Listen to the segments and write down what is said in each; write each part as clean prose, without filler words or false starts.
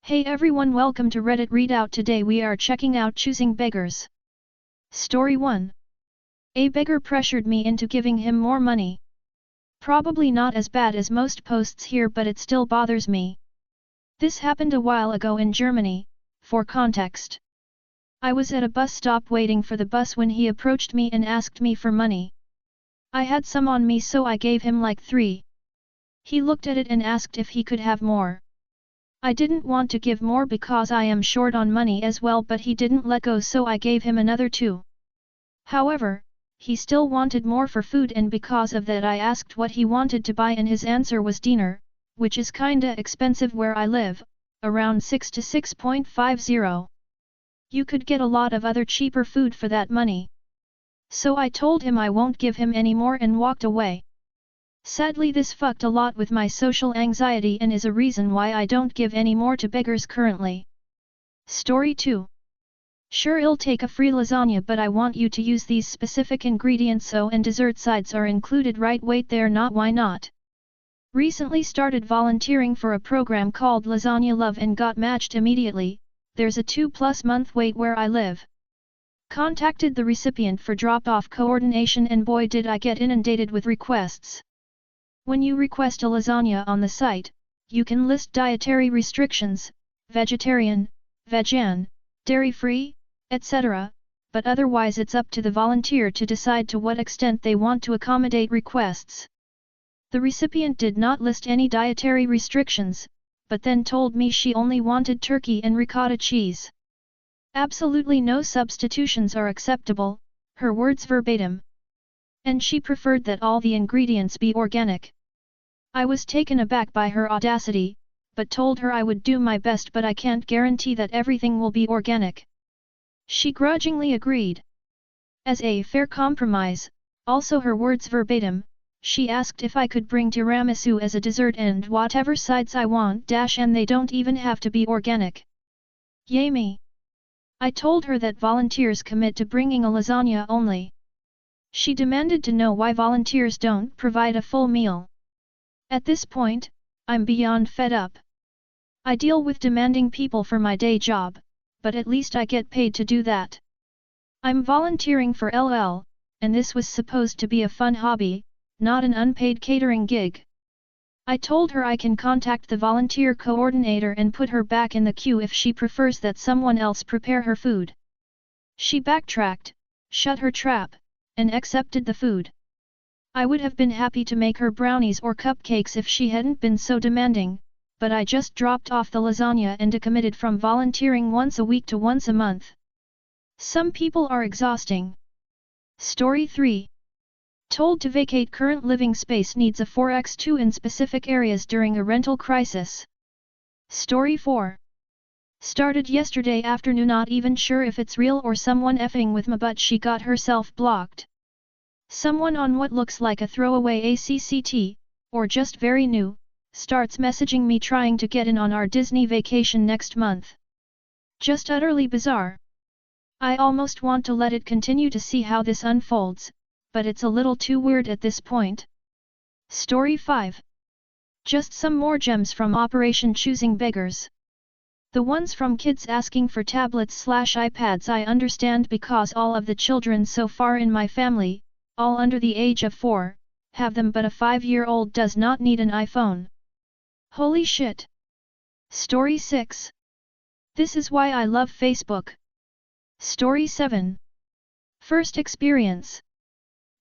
Hey everyone, welcome to Reddit Readout. Today we are checking out choosing beggars. Story 1. A beggar pressured me into giving him more money. Probably not as bad as most posts here, but it still bothers me. This happened a while ago in Germany. For context, I was at a bus stop waiting for the bus when he approached me and asked me for money. I had some on me, so I gave him like 3. He looked at it and asked if he could have more. I didn't want to give more because I am short on money as well, but he didn't let go, so I gave him another 2. However, he still wanted more for food, and because of that I asked what he wanted to buy, and his answer was dinar, which is kinda expensive where I live, around 6 to 6.50. You could get a lot of other cheaper food for that money. So I told him I won't give him any more and walked away. Sadly, this fucked a lot with my social anxiety and is a reason why I don't give any more to beggars currently. Story 2. Sure, I'll take a free lasagna, but I want you to use these specific ingredients so, and dessert sides are included, right? Wait, they're not? Why not? Recently started volunteering for a program called Lasagna Love and got matched immediately. There's a 2+ month wait where I live. Contacted the recipient for drop-off coordination, and boy did I get inundated with requests. When you request a lasagna on the site, you can list dietary restrictions, vegetarian, vegan, dairy-free, etc., but otherwise it's up to the volunteer to decide to what extent they want to accommodate requests. The recipient did not list any dietary restrictions, but then told me she only wanted turkey and ricotta cheese. Absolutely no substitutions are acceptable, her words verbatim. And she preferred that all the ingredients be organic. I was taken aback by her audacity, but told her I would do my best, but I can't guarantee that everything will be organic. She grudgingly agreed. As a fair compromise, also her words verbatim, she asked if I could bring tiramisu as a dessert and whatever sides I want and they don't even have to be organic. Yay me! I told her that volunteers commit to bringing a lasagna only. She demanded to know why volunteers don't provide a full meal. At this point, I'm beyond fed up. I deal with demanding people for my day job, but at least I get paid to do that. I'm volunteering for LL, and this was supposed to be a fun hobby, not an unpaid catering gig. I told her I can contact the volunteer coordinator and put her back in the queue if she prefers that someone else prepare her food. She backtracked, shut her trap, and accepted the food. I would have been happy to make her brownies or cupcakes if she hadn't been so demanding, but I just dropped off the lasagna and decommitted from volunteering once a week to once a month. Some people are exhausting. Story 3. Told to vacate current living space, needs a 4x2 in specific areas during a rental crisis. Story 4. Started yesterday afternoon, not even sure if it's real or someone effing with me, but she got herself blocked. Someone on what looks like a throwaway ACCT, or just very new, starts messaging me trying to get in on our Disney vacation next month. Just utterly bizarre. I almost want to let it continue to see how this unfolds, but it's a little too weird at this point. Story 5. Just some more gems from Operation Choosing Beggars. The ones from kids asking for tablets/iPads I understand, because all of the children so far in my family, all under the age of 4, have them, but a 5-year-old does not need an iPhone. Holy shit! Story 6. This is why I love Facebook. Story 7. First experience.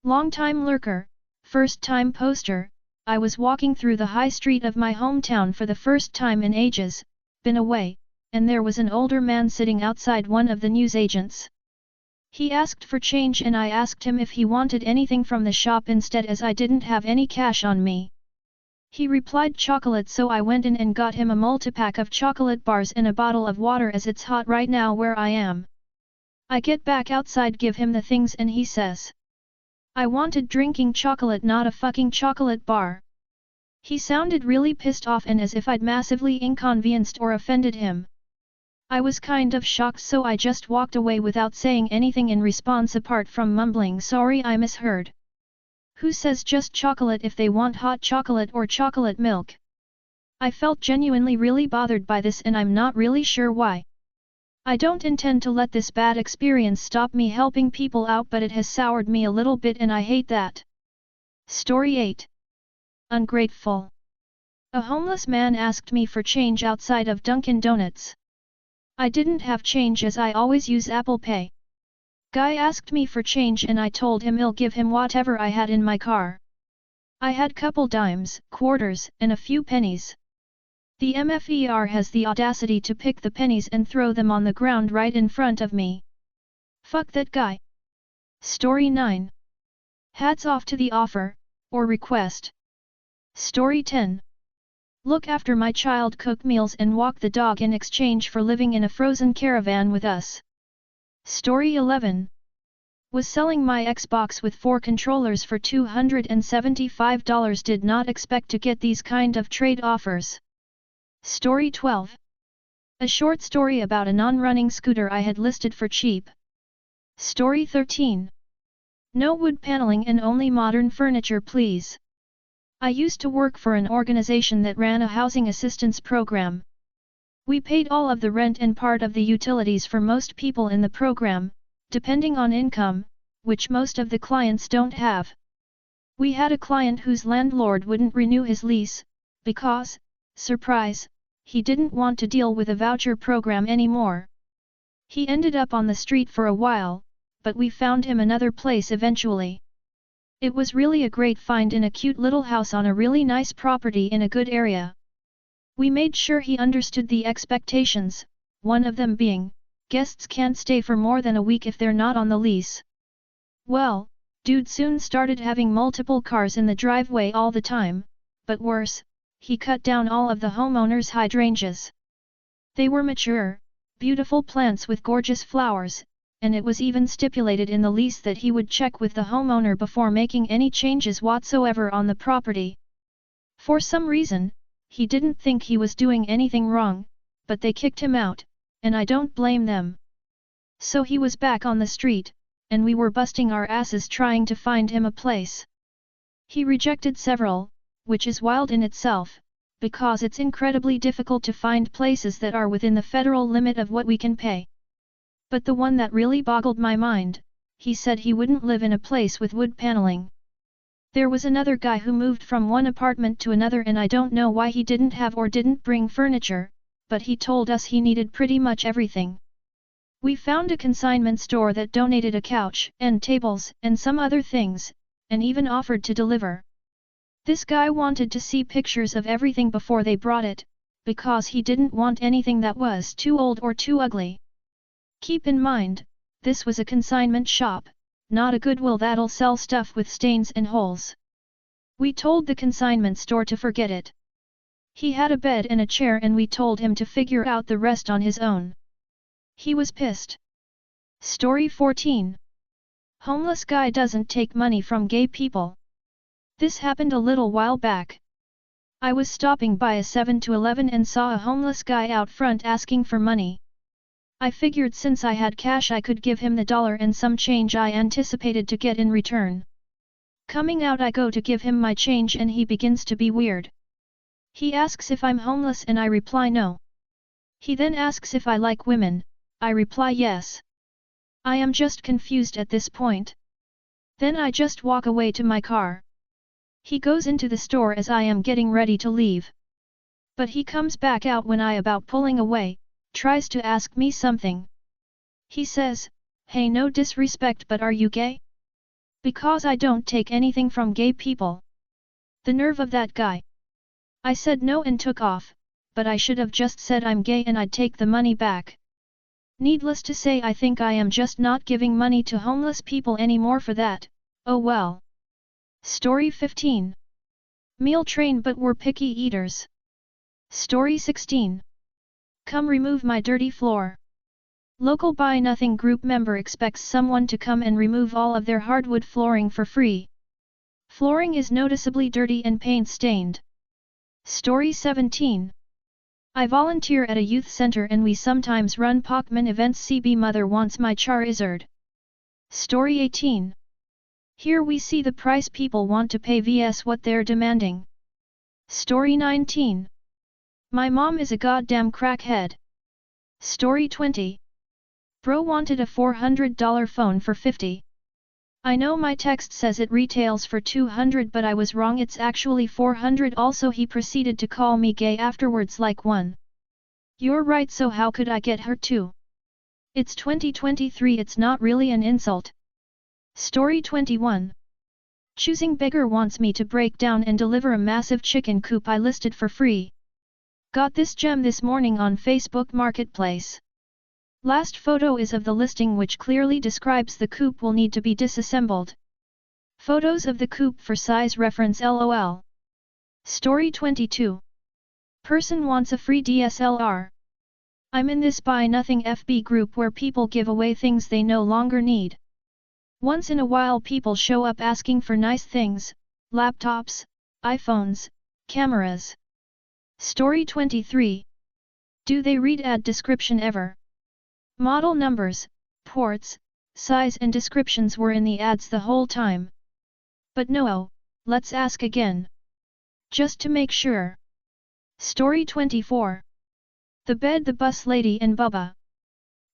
Long-time lurker, first-time poster. I was walking through the high street of my hometown for the first time in ages, been away, and there was an older man sitting outside one of the newsagents. He asked for change and I asked him if he wanted anything from the shop instead, as I didn't have any cash on me. He replied chocolate, so I went in and got him a multipack of chocolate bars and a bottle of water, as it's hot right now where I am. I get back outside, give him the things, and he says, I wanted drinking chocolate, not a fucking chocolate bar. He sounded really pissed off and as if I'd massively inconvenienced or offended him. I was kind of shocked, so I just walked away without saying anything in response apart from mumbling, sorry I misheard. Who says just chocolate if they want hot chocolate or chocolate milk? I felt genuinely really bothered by this and I'm not really sure why. I don't intend to let this bad experience stop me helping people out, but it has soured me a little bit and I hate that. Story 8. Ungrateful. A homeless man asked me for change outside of Dunkin' Donuts. I didn't have change as I always use Apple Pay. Guy asked me for change and I told him I'll give him whatever I had in my car. I had couple dimes, quarters, and a few pennies. The MFER has the audacity to pick the pennies and throw them on the ground right in front of me. Fuck that guy. Story 9. Hats off to the offer, or request. Story 10. Look after my child, cook meals and walk the dog in exchange for living in a frozen caravan with us. Story 11. Was selling my Xbox with 4 controllers for $275, did not expect to get these kind of trade offers. Story 12. A short story about a non-running scooter I had listed for cheap. Story 13. No wood paneling and only modern furniture please. I used to work for an organization that ran a housing assistance program. We paid all of the rent and part of the utilities for most people in the program, depending on income, which most of the clients don't have. We had a client whose landlord wouldn't renew his lease, because, surprise, he didn't want to deal with a voucher program anymore. He ended up on the street for a while, but we found him another place eventually. It was really a great find in a cute little house on a really nice property in a good area. We made sure he understood the expectations, one of them being, guests can't stay for more than a week if they're not on the lease. Well, dude soon started having multiple cars in the driveway all the time, but worse, he cut down all of the homeowner's hydrangeas. They were mature, beautiful plants with gorgeous flowers, and it was even stipulated in the lease that he would check with the homeowner before making any changes whatsoever on the property. For some reason, he didn't think he was doing anything wrong, but they kicked him out, and I don't blame them. So he was back on the street, and we were busting our asses trying to find him a place. He rejected several, which is wild in itself, because it's incredibly difficult to find places that are within the federal limit of what we can pay. But the one that really boggled my mind, he said he wouldn't live in a place with wood paneling. There was another guy who moved from one apartment to another and I don't know why he didn't have or didn't bring furniture, but he told us he needed pretty much everything. We found a consignment store that donated a couch and tables and some other things, and even offered to deliver. This guy wanted to see pictures of everything before they brought it, because he didn't want anything that was too old or too ugly. Keep in mind, this was a consignment shop, not a Goodwill that'll sell stuff with stains and holes. We told the consignment store to forget it. He had a bed and a chair and we told him to figure out the rest on his own. He was pissed. Story 14. Homeless guy doesn't take money from gay people. This happened a little while back. I was stopping by a 7-Eleven and saw a homeless guy out front asking for money. I figured since I had cash I could give him the dollar and some change I anticipated to get in return. Coming out I go to give him my change and he begins to be weird. He asks if I'm homeless and I reply no. He then asks if I like women, I reply yes. I am just confused at this point. Then I just walk away to my car. He goes into the store as I am getting ready to leave. But he comes back out when I about pulling away, tries to ask me something. He says, "Hey, no disrespect, but are you gay?" Because I don't take anything from gay people. The nerve of that guy. I said no and took off, but I should have just said I'm gay and I'd take the money back. Needless to say, I think I am just not giving money to homeless people anymore for that. Oh well. Story 15. Meal train but we're picky eaters. Story 16. Come remove my dirty floor. Local Buy Nothing group member expects someone to come and remove all of their hardwood flooring for free. Flooring is noticeably dirty and paint stained. Story 17. I volunteer at a youth center and we sometimes run Pokemon events. CB mother wants my Charizard. Story 18. Here we see the price people want to pay vs what they're demanding. Story 19. My mom is a goddamn crackhead. Story 20. Bro wanted a $400 phone for $50. I know my text says it retails for $200 but I was wrong, it's actually $400. Also he proceeded to call me gay afterwards like one. You're right, so how could I get her to? It's 2023, it's not really an insult. Story 21. Choosing beggar wants me to break down and deliver a massive chicken coop I listed for free. Got this gem this morning on Facebook Marketplace. Last photo is of the listing which clearly describes the coop will need to be disassembled. Photos of the coop for size reference LOL. Story 22. Person wants a free DSLR. I'm in this buy nothing FB group where people give away things they no longer need. Once in a while people show up asking for nice things, laptops, iPhones, cameras. Story 23. Do they read ad description ever? Model numbers, ports, size and descriptions were in the ads the whole time. But no, let's ask again. Just to make sure. Story 24. The bed, the bus lady and Bubba.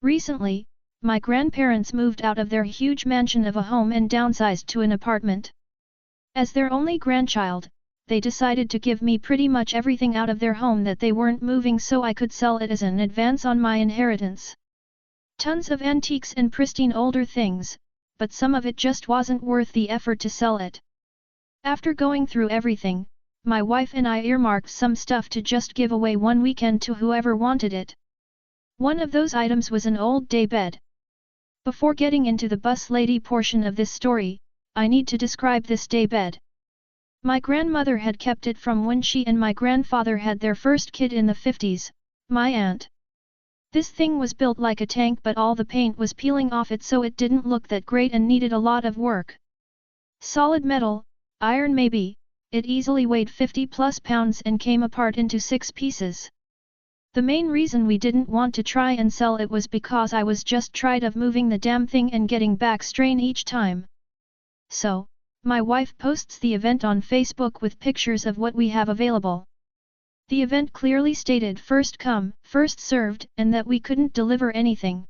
Recently, my grandparents moved out of their huge mansion of a home and downsized to an apartment. As their only grandchild, they decided to give me pretty much everything out of their home that they weren't moving so I could sell it as an advance on my inheritance. Tons of antiques and pristine older things, but some of it just wasn't worth the effort to sell it. After going through everything, my wife and I earmarked some stuff to just give away one weekend to whoever wanted it. One of those items was an old day bed. Before getting into the bus lady portion of this story, I need to describe this day bed. My grandmother had kept it from when she and my grandfather had their first kid in the 50s, my aunt. This thing was built like a tank but all the paint was peeling off it so it didn't look that great and needed a lot of work. Solid metal, iron maybe, it easily weighed 50 plus pounds and came apart into 6 pieces. The main reason we didn't want to try and sell it was because I was just tired of moving the damn thing and getting back strain each time. So, my wife posts the event on Facebook with pictures of what we have available. The event clearly stated first come, first served, and that we couldn't deliver anything.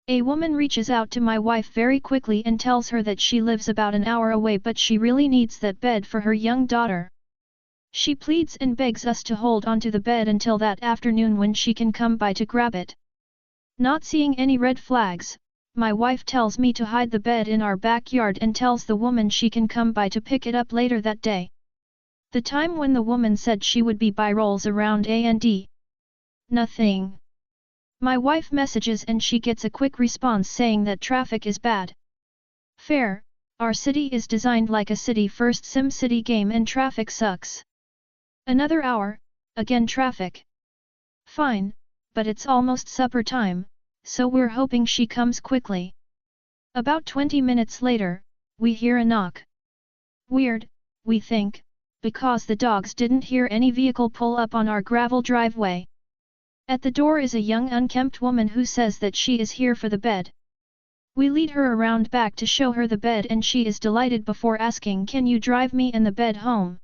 A woman reaches out to my wife very quickly and tells her that she lives about an hour away but she really needs that bed for her young daughter. She pleads and begs us to hold onto the bed until that afternoon when she can come by to grab it. Not seeing any red flags, my wife tells me to hide the bed in our backyard and tells the woman she can come by to pick it up later that day. The time when the woman said she would be by rolls around and nothing. My wife messages and she gets a quick response saying that traffic is bad. Fair, our city is designed like a city-first SimCity game and traffic sucks. Another hour, again traffic. Fine, but it's almost supper time, so we're hoping she comes quickly. About 20 minutes later, we hear a knock. Weird, we think, because the dogs didn't hear any vehicle pull up on our gravel driveway. At the door is a young unkempt woman who says that she is here for the bed. We lead her around back to show her the bed and she is delighted before asking, "Can you drive me and the bed home?"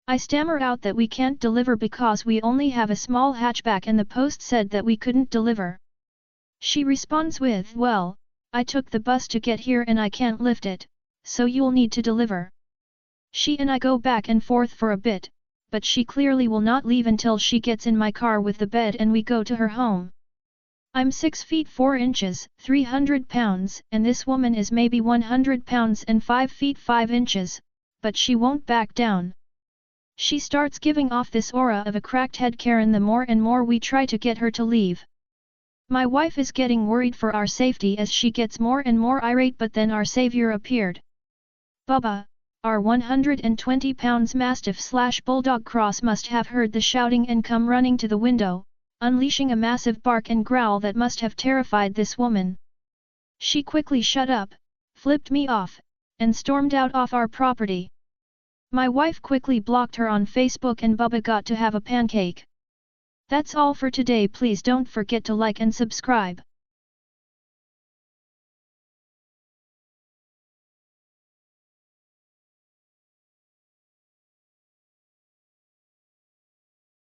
I stammer out that we can't deliver because we only have a small hatchback and the post said that we couldn't deliver. She responds with, "Well, I took the bus to get here and I can't lift it, so you'll need to deliver." She and I go back and forth for a bit, but she clearly will not leave until she gets in my car with the bed and we go to her home. I'm 6 feet 4 inches, 300 pounds, and this woman is maybe 100 pounds and 5 feet 5 inches, but she won't back down. She starts giving off this aura of a cracked head Karen the more and more we try to get her to leave. My wife is getting worried for our safety as she gets more and more irate, but then our savior appeared. Bubba, our 120 pounds Mastiff/Bulldog cross must have heard the shouting and come running to the window, unleashing a massive bark and growl that must have terrified this woman. She quickly shut up, flipped me off, and stormed out off our property. My wife quickly blocked her on Facebook and Bubba got to have a pancake. That's all for today. Please don't forget to like and subscribe.